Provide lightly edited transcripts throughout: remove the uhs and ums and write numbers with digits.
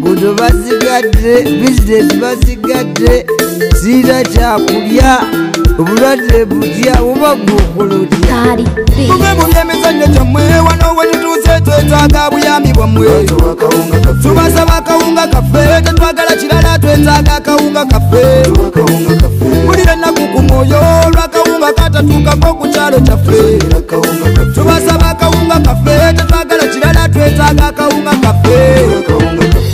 gudo basigadde business basigadde sira kyakulya obulwadde bujja oba gukulutya tuve mu byemizannyo gyammwe wano we tutuuse twetaaga buyambi bwammwe tubasaba akawunga kaffe tetwagala kirala twetaaga akawunga kaffe bulira ennaku ku mwoyo olw'akawunga katatuukako ku kyalo kyaffe tubasaba akawunga kaffe tetwagala kirala twetaaga akawunga kaffe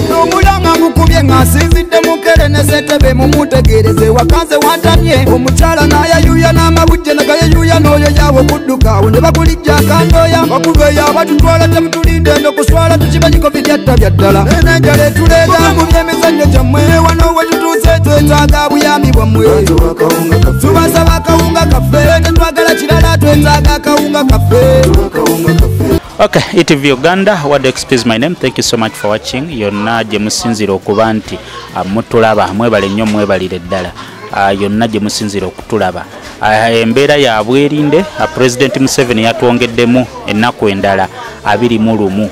n'omulanga mukubye ng'asinzidde mukere ne ssentebe mumutegereze wakanze wantamye omukyala n'ayayuya n'amabujje nagayayuya n'oyo yawe okudduka awo ne bakulijja akandooya bakulu eyo abatutwala temutulinde eno kuswala tukimanyi covid yatta bya ddala enenjala etuleega mu byemizannyo gyammwe wano we tutuuse twetaaga buyambi bwammwe tubasaba akawunga kaffe tetwagala kirala twetaaga akawunga kaffe. Okay, ETV Uganda, what excuse my name. Thank you so much for watching. Yonna gye musinzira okuba nti mutulaba mwebale nnyo mwebalire ddala. Yonna gye musinzira okutulaba. Embeera ya bwerinde President Museveni yatwongeddemu ennaku endala 21.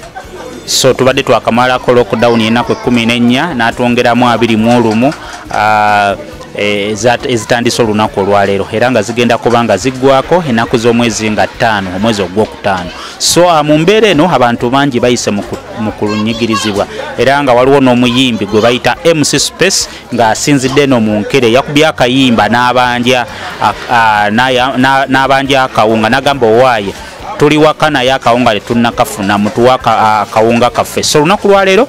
So tubadde twakamalako lockdown ennaku 14 n'atwongeramu 21 ezitandise olunaku olwaleero era nga zigenda kubanga ziggwako ennaku z'omwezi nga 5 omwezi ogwokutaano. So mu mbeera eno abantu bangi bayise mu kulunyigirizibwa era nga waliwo n'omuyimbi gwe bayita MC Space ng'asinzidde eno mu nkere yakubye akayimba n'abanja akawunga n'agamba owaaye tuli waka naye akawunga tetunnakafuna mutuwa akawunga kaffe. So olunaku lwaleero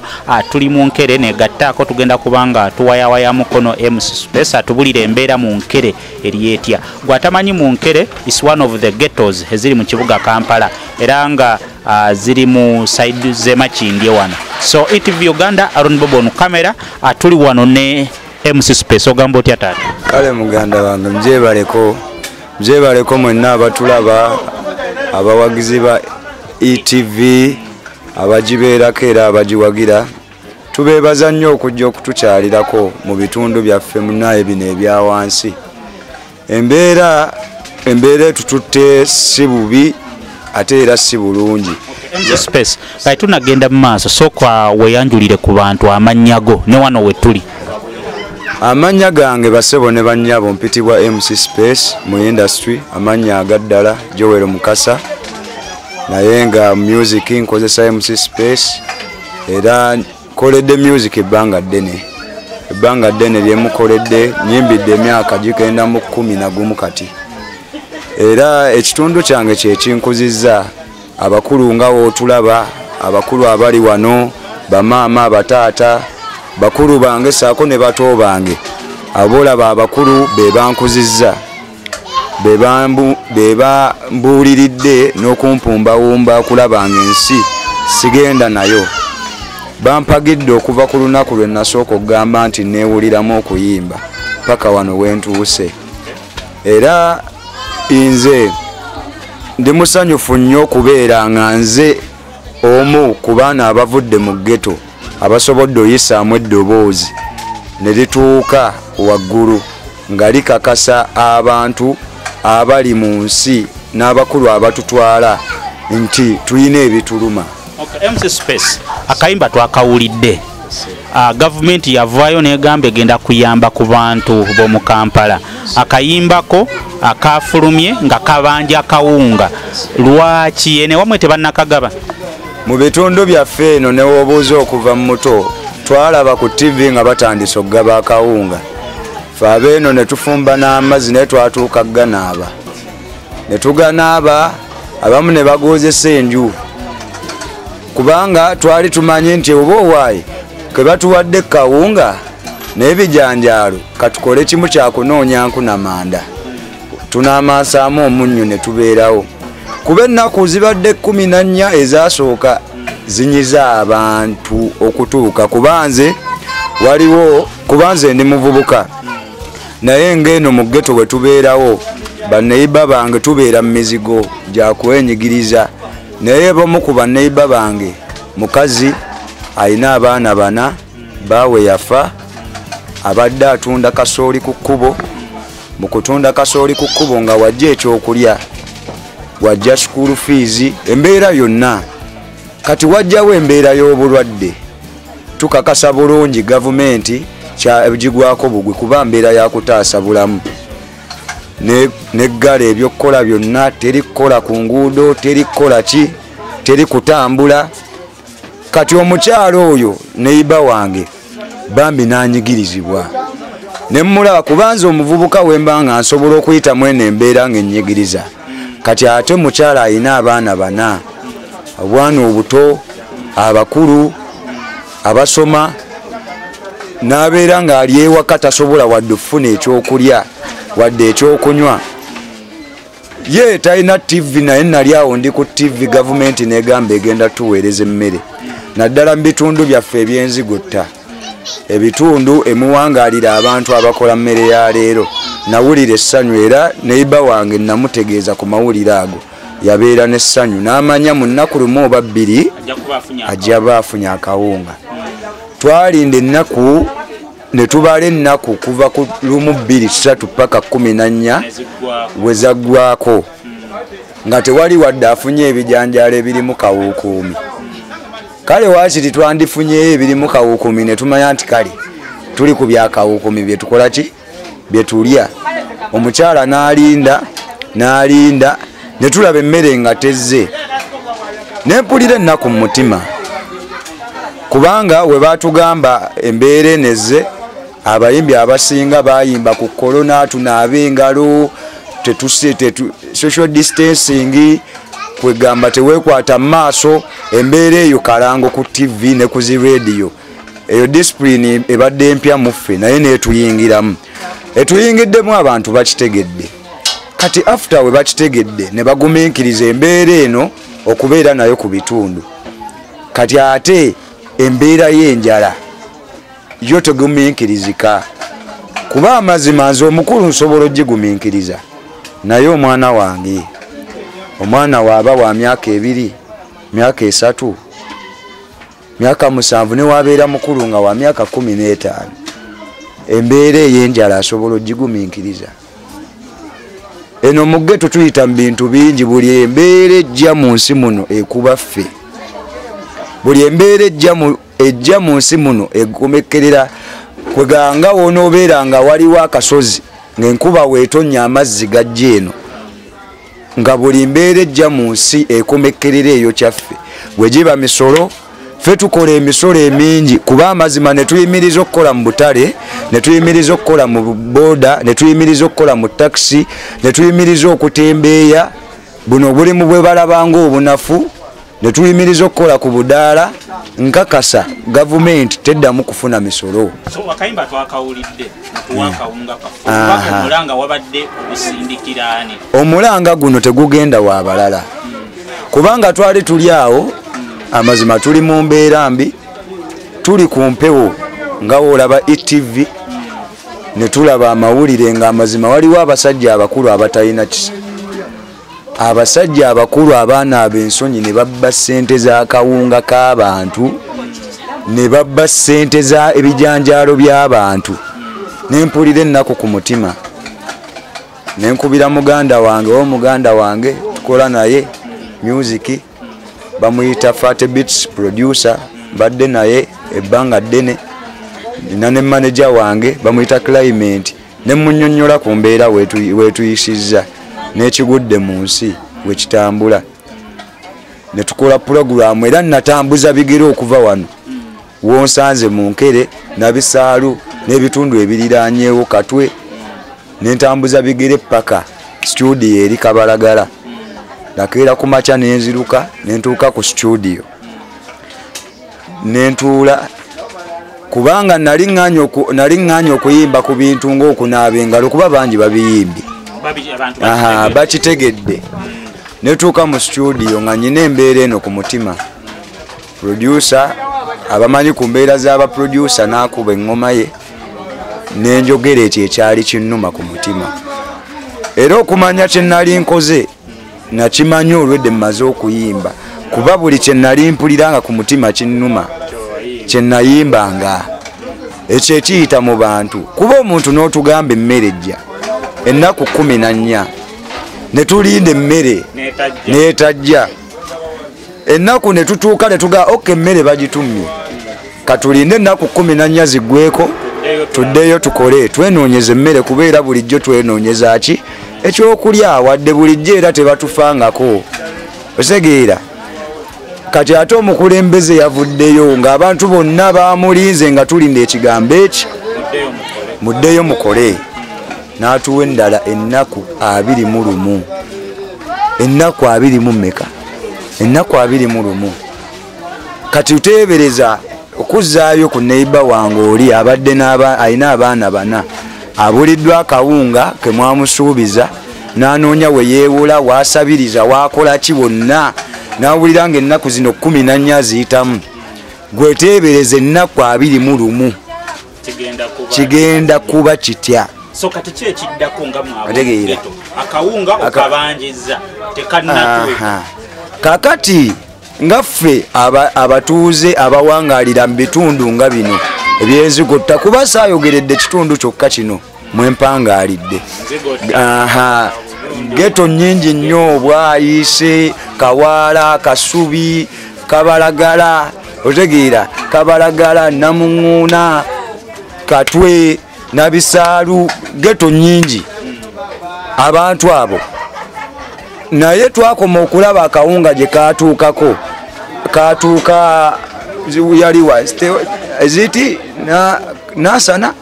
tuli mu nkere negattaako tugenda kubanga tuwayawaya mukono MC Space atubulira embeera mu nkere eri etya. Gwatamanyi mu nkere is one of the ghettos eziri mu kibuga Kampala era nga ziri mu side z'Emakindye wano. So ETV Uganda Aaron Bobo on camera tuli wano ne MC Space ogamba otya taata? Kale muganda wange mjebaleko mwenna abatulaba abawagizi ba ETV abagibeerako era abagiwagira tubeebaza nnyo okujja okutukyalirako mu bitundu byaffe munaye bino ebya wansi. Embeera etututte si bubi ate era si bulungi. Space kati tunagenda mu maaso sooka weeyanjulire ku bantu amannya go ne wano we tuli. Amannya gange basebo ne bannyabo mpitibwa MC Space mu industry amannya agaddala Joel Mukasa naye nga music nkozesa MC Space era koledde music ebbanga ddene lyemukoledde nyimbidde emyaka gigenda mu 11 kati era ekitundu kyange kyekinkuzizza abakulu nga wootulaba abakulu abali wano bamaama abataata bakulu bange saako ne bato bange abolaba abakulu bebankuzizza bebambuuliridde n'okumpumbawumba kulabanga ensi sigenda nayo bampagidde okuva ku lunaku lwe nasooka okugamba nti neewuliramu okuyimba paka wano wentuuse era nze ndi musanyufu nnyo okubeera nga nze omu ku baana abavudde mu ghetto abasobodde oyisaamu eddoboozi ne lituuka waggulu nga likakasa abantu abali mu nsi n'abakulu abatutwala nti tulina ebituluma. Okay, MC Space akayimba twakawulidde gavumenti yavaayo n'egamba egenda kuyamba ku bantu b'omu Kampala akayimbako akafulumye nga kabanja kawunga lwaki ene wamwe tebannakagaba? Mu bitundu byaffe eno ne wobuuza okuva mu muto twalaba ku TV nga batandise okugaba akawunga fe abeeno ne tufumba n'amazzi naye twatuuka ganaaba ne tuganaaba abamu ne bagoozesa enju kubanga twali tumanyi nti oba owaaye ke batuwadde kawunga n'ebijanjaalo katukole kimu kyakunoonya nkunamanda tunaamansaamu omunnyo ne tubeerawo kuba ennaku zibadde 14 ezasooka zinyiza abantu okutuuka kubanze waliwo kubanze ndi muvubuka naye ng'eno mu ghetto bwe tubeerawo baneiba bange tubeera mu mizigo gya kwenyigiriza naye bomu ku baneiba bange mukazi alina abaana 4 baawe yafa abadde atunda kasooli ku kkubo mu kutunda kasooli ku kkubo nga wajja ekyokulya wajja school fees embeera yonna kati wajjawo embeera y'obulwadde tukakasa bulungi gavumenti kyagigwako bugwi kuba mbeera yakutaasa bulamu neggala ebyokukola byonna terikukola ku nguudo terikukola ki terikutambula kati omukyalo oyo neiba wange bambi nanyigirizibwa nemulaba kubanza omuvubuka wemba nga nsobola okuyitamu eno embeera ng'ennyigiriza kati ate mukyala alina abaana bana obwana obuto abakulu abasoma n'abeera ng'ali ewaka tasobola wadde okufuna ekyokulya wadde ekyokunywa ye talina tv naye nali awo ndi ku tv gavumenti negamba egenda tuweereza emmere naddala mu bitundu byaffe ebyenzigutta ebitundu emuwangaalira abantu abakola mmere ya leero nawulira essanyu era neiba wange namutegeeza ku mawulire ago yabeera n'essanyu n'amanya mu nnaku lumu oba bbiri ajja baafunye akawunga twalinda ennaku ne tubala ennaku kuva ku lumu 2 3 paka 14 wezaggwako nga tewali wadde afunye ebijanjaalo ebirimu kawuukuumi kale waakiri twandifunyeyo ebirimu kawuukuumi ne tumanya nti kale tuli ku byakawuukuumi byetukola ki byetulya omukyala n'alinda ne tulaba emmere nga tezze nempulira ennaku mu mutima kubanga we batugamba embeera enezze abayimbi abasinga bayimba ku korona tunaabe engalo social distancing kwegamba tewekwata maaso embeera eyo kalango ku tv ne ku zi radio eyo discipline ebadde empya muffe naye netuyingiramu etuyingiddemu abantu bakitegedde kati after we bakitegedde ne bagumiikiriza embeera eno okubeera nayo ku bitundu kati ate embeera y'enjala yo tegumiikirizika kuba amazima nze omukulu nsobola ogigumiikiriza naye omwana wange omwana waaba wa myaka 2 myaka 3 myaka 7 ne wabeera mukulu nga wa myaka 15 embeera ey'enjala asobola ogigumiikiriza eno mu ggeto tuyita mu bintu bingi buli embeera ejja mu nsi muno ekuba ffe buli embeera ejja mu nsi muno egomekerera kweganga wonoobeera nga waliwo akasozi ng'enkuba weetonnya amazzi gajja eno nga buli mbeera ejja mu nsi ekomekerera eyo kyaffe bwe giba misolo ffe tukola emisolo emingi kuba amazima ne tuyimiriza okukola mu butale ne tuyimiriza okukola mu booda ne tuyimiriza okukola mu takisi ne tuyimiriza okutembeeya buno obulimu bwe balabanga obunafu ne tuyimiriza okukola ku budaala nkakasa gavumenti teddamu kufuna misolo akayimba twakawulidde tuwakawunga kafu omulanga wabadde obusindikiraani omulanga guno tegugenda wa balala kubanga twali tuli awo amazima tuli mu mbeera mbi tuli ku mpewo nga olaba etv ne tulaba amawulire nga amazima waliwo abasajja abakulu abatalina kisa abasajja abakulu abaana ab'ensonyi ne babba ssente z'akawunga k'abantu ne babba ssente za ebijanjaalo by'abantu nempulira ennaku ku mutima nenkubira muganda wange tukola naye music bamuyita Fat Beats producer badde naye ebbanga ddene nina ne manager wange bamuyita Climate ne munnyonnyola ku mbeera weetuyisizza n'ekigudde mu nsi wekitambula ne tukola pulogulaamu era natambuza bigere okuva wano wonsanze mu Nkere Nabisaalu n'ebitundu ebiriraanyeewo Katwe nentambuza bigere paka studio eri Kabalagala nakeera ku makya nenziruka nentuuka ku studio nentuula kubanga nali ŋŋaanya okuyimba ku bintu ng'okunaaba engalo kuba bangi babiyimbi bakitegedde netuuka mu studio nga nyina embeera eno ku mutima producer abamanyi ku mbeera z'abaproducer n'akuba eŋŋoma ye nenjogera ekyo ekyali kinnuma ku mutima era okumanya kye nali nkoze nakimanyi olwedde mmaze okuyimba kuba buli kye nali mpuliranga ku mutima kinnuma kye nayimbanga ekyo ekiyita mu bantu kuba omuntu n'otugamba emmere ejja ennaku 14 ne tulinda emmere neetajja ennaku ne tutuuka ne tugaa oke emmere bagitumye katulinde ennaku 14 ziggweko tuddeyo tukole twenoonyeze emmere kubeera bulijjo twenoonyeza ki ekyokulya wadde bulijjo era tebatufangako osegeera kati ate omukulembeze yavuddeyo ng'abantu bonna bamulinze nga tulinda ekigambo eki muddeyo mukole n'atuwa endala ennaku 21 ennaku 21 ennaku 21 kati uteebereza okuzzaayo ku neiba wange oli abadde alina abaana 4 abuliddwa akawunga ke mwamusuubiza n'anoonya we yeewula waasabiriza waakola ki bonna n'awulira ng'ennaku zino 14 ziyitamu gweteebereza ennaku 21 kigenda kuba kitya so kati ki ekiddako nga mwabugeto akawunga okabanjiza tekannatuwe kakati ngaffe abatuuze abawangalira mu bitundu nga bino ebyenzigotta kuba saayogeredde kitundu kyokka kino mwempangalidde geto nyingi nnyo Bwayise Kawaala Kasubi Kabalagala otegeera Kabalagala Namuŋŋuuna Katwe Nabisaalu geto nyingi abantu abo naye twakoma okulaba akawunga gye katuukako katuuka yaliwa eziti nasana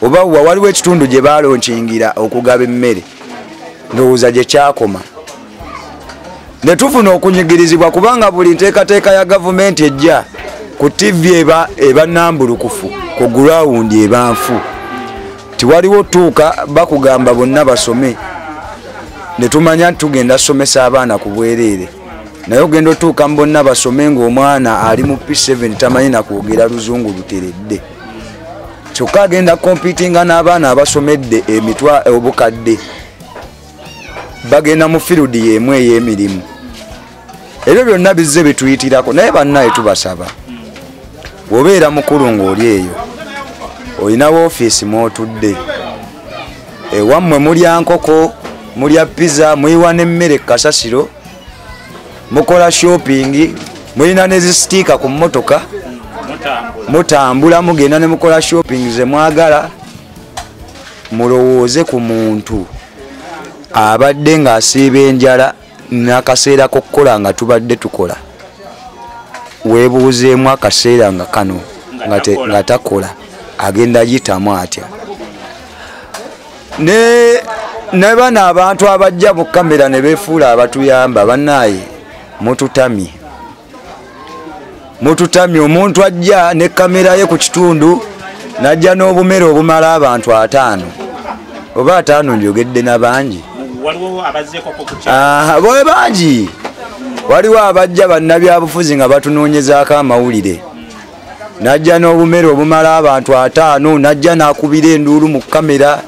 oba waliwo ekitundu gye balonkingira okugaba emmere ndowooza gye kyakoma ne tufuna okunyigirizibwa kubanga buli nteekateeka ya gavumenti ejja ku TV eba nambulukufu ku gurawundi eba nfu tiwaliwo tuuka bakugamba bonna basome ne tumanya tugenda somesa abaana ku bwereere naye ogenda otuuka mu bonna basome ng'omwana ali mu P7 tamanyi na kwogera luzungu luteredde kyokka agenda kompitinga n'abaana abasomedde emitwa obukadde bagenda mu field y'emu ey'emirimu ebyo byonna bizze bituyitirako naye bannaye tubasaba bw'obeera mukulu ng'oli eyo olina woofiisi mw'otudde ewammwe mulya nkoko mulya pizza muyiwa n'emmere kasasiro mukola shopping mulina nezisitiika ku mmotoka mutambula mugenda ne mukola shopping ze mwagala mulowooze ku muntu abadde ng'asiiba enjala n'akaseera k'okukola nga tubadde tukola weebuuzeemu akaseera nga kano nga takola agenda yitamu atya ne bano abantu abajja mu kamera ne beefuula abatuyamba bannaaye mututamye omuntu ajja ne kamera ye ku kitundu najja n'obumere obumala abantu 5 oba 5 njogedde na bangi boe bangi waliwo abajja bannabyabufuzi nga batunoonyezaako amawulire najja n'obumere obumala abantu 5 najja n'akubira enduulu mu kamera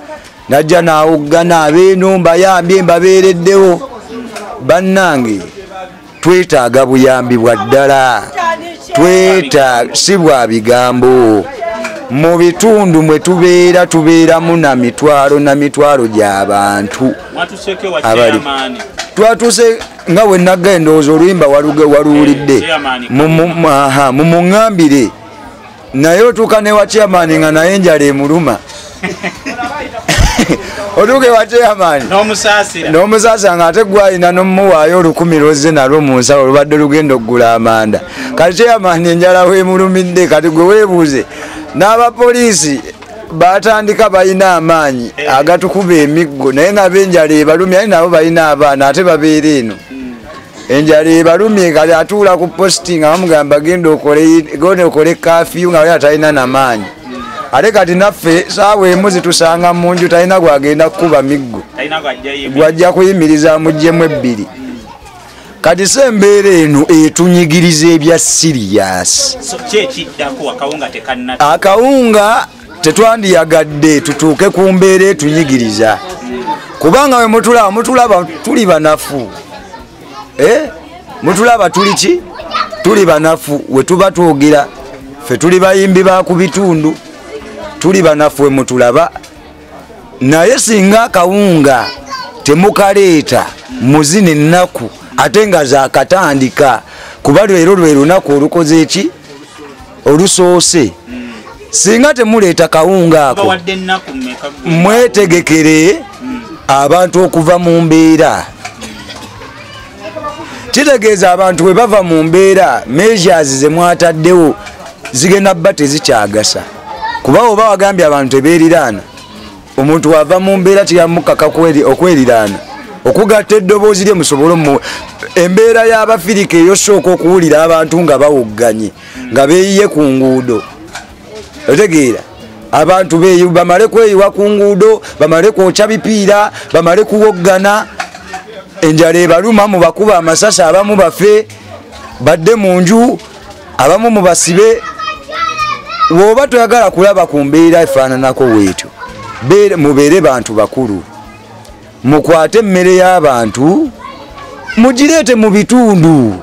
najja n'awoggana abeeno mbayambye mbabeereddewo bannange twetaaga buyambi bwa ddala si bwa bigambo mu bitundu mwe tubeeramu na mitwalo gy'abantu twatuuse nga bwe nagga endowooza oluyimba waluwulidde mumuŋŋambire naye otuuka ne wa chairman nga naye enjala emuluma otuuke wa chairman n'omusaasira ng'ate gwalina n'omuwaayo 10 lozze nalwo mu nsawo olubadde lugenda okugula amanda kati chairman enjala weemulumidde kati gwe weebuuze n'abapoliisi batandika balina amaanyi agatukuba emiggo naye nga benjala ebalumye ali nabo balina abaana ate babeera eno enjala ebalumye kati atuula ku posti nga bamugamba genda okole kafiyu nga wali atalina namaanyi ate kati naffe saawa emu zitusanga mu nju talina gwagenda kukuba miggo gwajja kuyimiriza muggyemu 2 kati se embeera eno etunyigiriza ebya siriyasi akawunga tetwandiyagadde tutuuke ku mbeera etunyigiriza kubanga we mutulaba tuli banafu mutulaba tuli ki tuli banafu we tuba twogera ffe tuli bayimbi ba ku bitundu tuli banafu we mutulaba naye singa akawunga temukaleeta muzina ennaku ate nga zaakatandika kuba leero lwe lunaku olukoze eki olusoose singa temuleeta kawunga ako mwetegekere abantu okuva mu mbeera. Kitegeeza abantu bwe bava mu mbeera measures ze mwataddewo zigenda bba tezikyagasa kuba oba wagambye abantu tebeeriraana omuntu wava mu mbeera tiyamukaka okweriraana okugatta eddoboozi lye musobole mu embeera y'Abafirika eyosooka okuwulira abantu nga bawogganye nga beeyiye ku nguudo. Otegeera abantu bamale kweyiwa ku nguudo bamale kwokya bipiira bamale kuwoggana enjala ebaluma mu bakuba amasasi abamu bafe badde mu nju abamu mu basibe. Bw'oba toyagala kulaba ku mbeera efaananako bwetyo mubeere bantu bakulu mukwate emmere y'abantu mugireete mu bitundu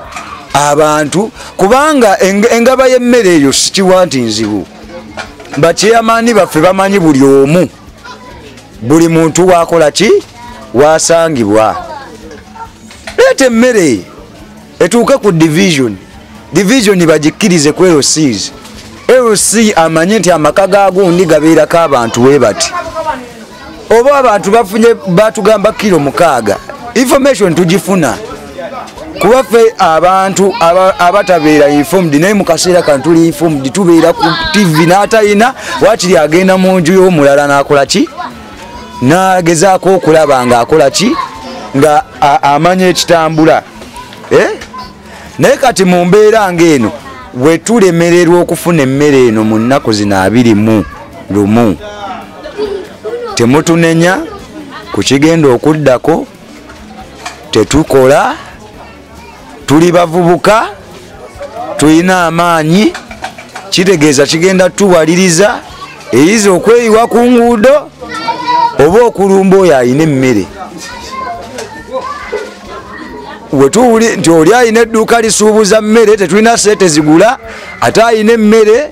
abantu kubanga engaba y'emmere eyo sikiwa nti nzibu. Bakyeyamaani baffe bamanyi buli omu buli muntu wakola ki wasangibwa. Leeta emmere etuuke ku division bagikkirize ku LCs. LC amanye nti amaka ga gundi gabeerako abantu we bati oba abantu bafunye batugamba kilo 6 information tugifuna kuba ffe abantu abatabeera informed naye mu kaseera kano tuli informed tubeera ku TV n'atayina wakiri agenda mu nju y'omulala n'akola ki n'agezaako okulaba nga akola ki nga amanya ekitambula. Naye kati mu mbeera ng'eno bwe tulemererwa okufuna emmere eno mu nnaku zino 21 temutunenya ku kigenda okuddako tetukola tuli bavubuka tulina amaanyi kitegeeza kigenda tuwaliriza eyiza okweyiwa ku nguudo oba okulumba oyo ayina emmere. Wetuwuli nti oli ayina edduuka lisuubuza mmere tetulina sente zigula ate ayina emmere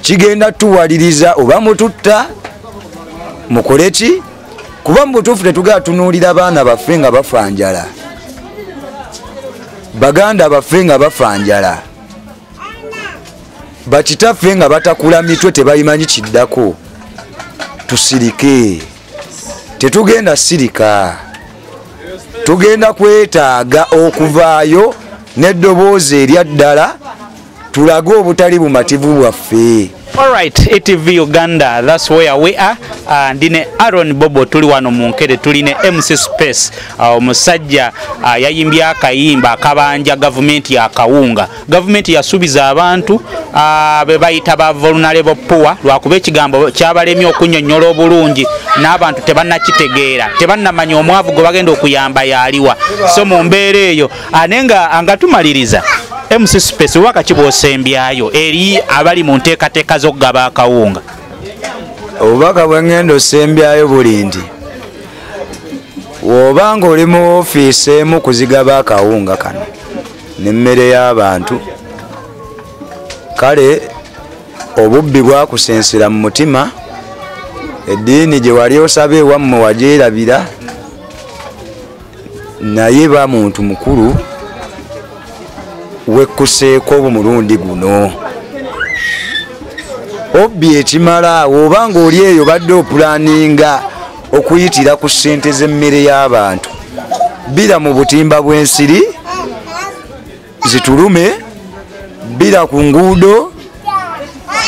kigenda tuwaliriza oba mututta mukole ki kuba mu butuufu tetugala tunuulira baana baffe nga bafa njala baganda baffe nga bafa njala bakitaffe nga batakula mitwe tebayimanyi kiddako. Tusirike tetugenda sirika tugenda kwetaaga okuvaayo n'eddoboozi erya ddala tulage obutali bumativu bwaffe. Alright, ATV Uganda, that's where we are. Ndine Aaron Bobo tuli wano mu Nkere tuline MC Space omusajja yayimbye akayimba akabanja gavumenti ya kawunga. Gavumenti yasubiza abantu be bayita ba vulnerable poor lwakuba ekigambo kyabalemye okunnyonnyola obulungi n'abantu tebannakitegeera tebannamanya omwavu gwe bagenda okuyamba yaliwa. So mu mbeera eyo anenga angatumaliriza MC Space waka kibosembyayo eri abali mu nteekateeka z'okugaba akawunga. Obubaka bwe ngenda osembyayo buli nti w'obanga oli mu ofiisi emu kuzigaba akawunga kano n'emmere y'abantu kale obubbi bwakusensera mu mutima eddiini gye wali osaba ewammwe wagyerabira naye ba muntu mukulu wekkuseeko omulundi guno obbi ekimala obanga oli eyo badde opulaninga okuyitira ku ssente z'emmere y'abantu bira mu butimba bw'ensiri zitulume bira ku nguudo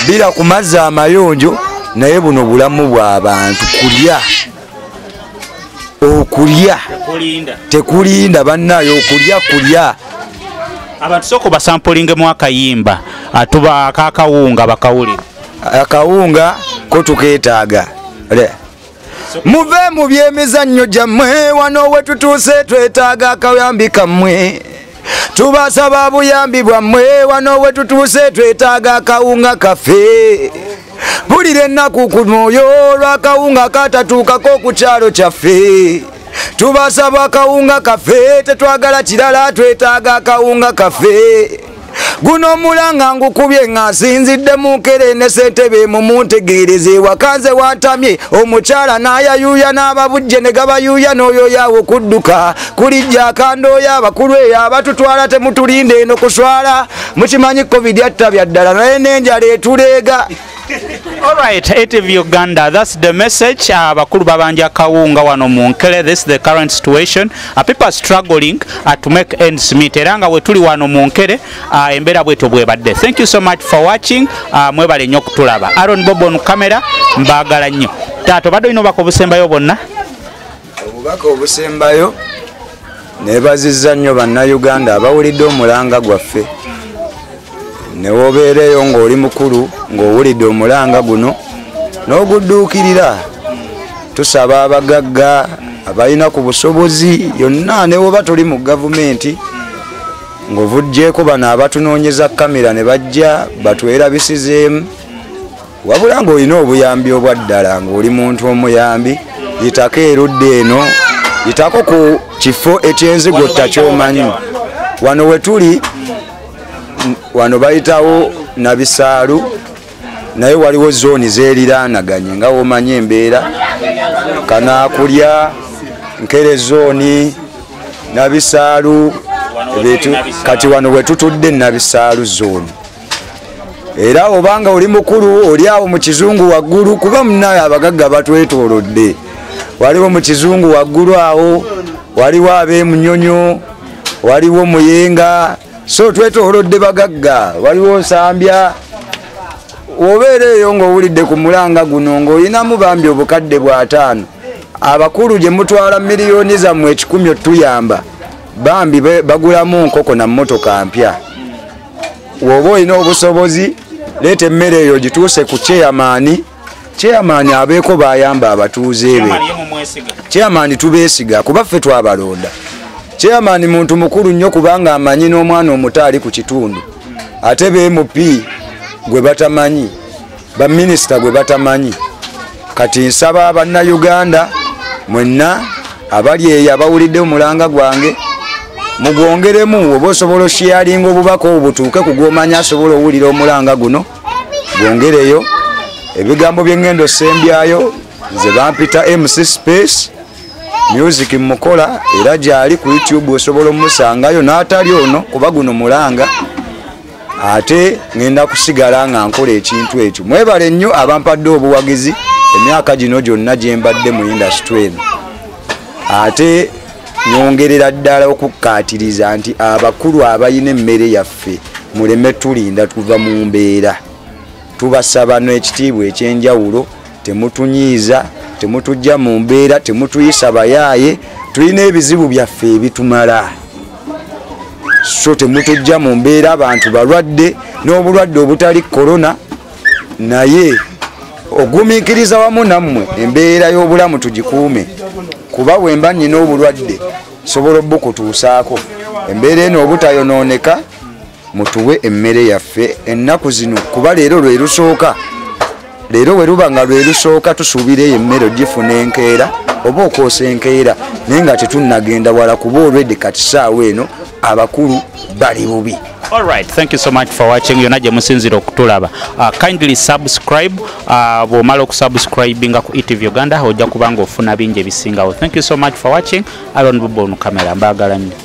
bira ku mazzi amayonjo naye buno bulamu bw'abantu okulya tekulinda bannayo kulya abantu soko basampulinge mu akayimba atuba akakawunga bakawulira akawunga ko tukeetaaga muve mu byemizannyo gyammwe wano we tutuuse twetaaga akayambi kammwe tubasaba buyambi bwammwe wano we tutuuse twetaaga akawunga kaffe bulira ennaku ku mwoyo lw'akawunga katatuukako ku kyalo kyaffe tubasaba akawunga kaffe tetwagala kirala twetaaga akawunga kaffe guno mulanga ngukubye ngasinzidde mukere ne sentebe mu muntegereze wakaze watamye omukyala n'ayayuya n'ababujje ne gabayuya n'oyo yawo kudduka kulijja kandoya abakulu eyo abatutwala temutulinde eno kuswala mukimanyi covid yattabya ddala naye n'enjala etuleega. Alright, ATV Uganda, that's the message. Bakulu babanja kawunga wano munkele. This is the current situation. People are struggling to make ends meet. Eranga we tuli wano munkele embera bweto bwebadde. Thank you so much for watching. Mwebale nnyo kutulaba. Aaron Bobo on camera mbagala nnyo. Tato bado ino bako busembayo bonna. Obubaka obusembayo nebazizza nnyo bannayuganda abawulidde omulanga gwaffe. Newobeereyo ng'oli mukulu ng'owulidde omulanga guno n'ogudduukirira. Tusaba abagagga abalina ku busobozi yonna ne woba tuli mu gavumenti ng'ovuggyeko bano abatunoonyeza kamera ne bajja batwerabisizeemu. Wabula ng'olina obuyambi obwa ddala ng'oli muntu omuyambi yitako erudde eno yitako ku kifo ekyenzigotta ky'omanyi. Wano we tuli wano bayitawo Nabisaalu naye waliwo zooni zeeriraanaganye nga womanyi embeera Kanaakulya Nkere zooni Nabisaalu kati wano we tutudde Nabisaalu zooni. Era obanga oli mukulu oli awo mu kizungu waggulu kuba munnaye abagagga batwetoolodde waliwo mu kizungu waggulu awo waliwo ab'emunyonyo waliwo muyenga so twetoolodde bagagga waliwo nsambya. Obeereeyo ng'owulidde ku mulanga guno ng'olinamu bambi obukadde bw'ataano abakulu gye mutwala miliyoni zammwe 10 otuyamba bambi bagulamu nkoko na mmotoka mpya. Woba olina obusobozi leeta emmere eyo gituuse ku chairman abeeko bayamba abatuuze be. Chairman tubeesiga kuba ffe twabalonda. Chairman muntu mukulu nnyo kubanga amanyi n'omwana omuto ali ku kitundu. Ate BMP gwe batamanyi, baminisita gwe batamanyi. Kati nsaba bannayuganda mwenna abali eyo abawulidde omulanga gwange mugwongeremu oba osobola osharinga obubaka obutuuke ku gw'omanyi asobola owulira omulanga guno gwongereyo. Ebigambo by'engendo sembyayo nze bampita MC Space Music mukola era gyali ku YouTube osobola omusangayo n'atali ono kuba guno mulanga ate ngenda kusigala nga nkola ekintu ekyo. Mwebale nnyo abampadde obuwagizi emyaka gino gyonna gye mbadde mu industry eno. Ate nyongerera ddala okukkaatiriza nti abakulu abayina emmere yaffe muleme tulinda tuva mu mbeera. Tubasaba n'ekitiibwa ekyenjawulo temutunyiiza temutujja mu mbeera temutuyisa bayaaye tulina ebizibu byaffe ebitumala. So temutujja mu mbeera abantu balwadde n'obulwadde obutali korona naye ogumiikiriza wamu nammwe embeera y'obulamu tugikuume kuba bwemba nnina obulwadde sobola obbukutuusaako embeera eno obutayonooneka mutuwe emmere yaffe ennaku zino kuba leero lwe lusooka. Leero we luba nga lwe lusooka tusuubireyo emmere ogifuna enkeera oba okwosa enkeera naye nga tetunnagenda wala kuba olwedde kati saawa eno abakulu bali bubi. Alright, thank you so much for watching. Yonna gye musinzira okutulaba. Kindly subscribe. Bw'omala okusubscribinga ku ETV Uganda ojja kubanga ofuna bingi ebisingawo. Thank you so much for watching. Aaron Bobo on camera. Mbagala nnyo.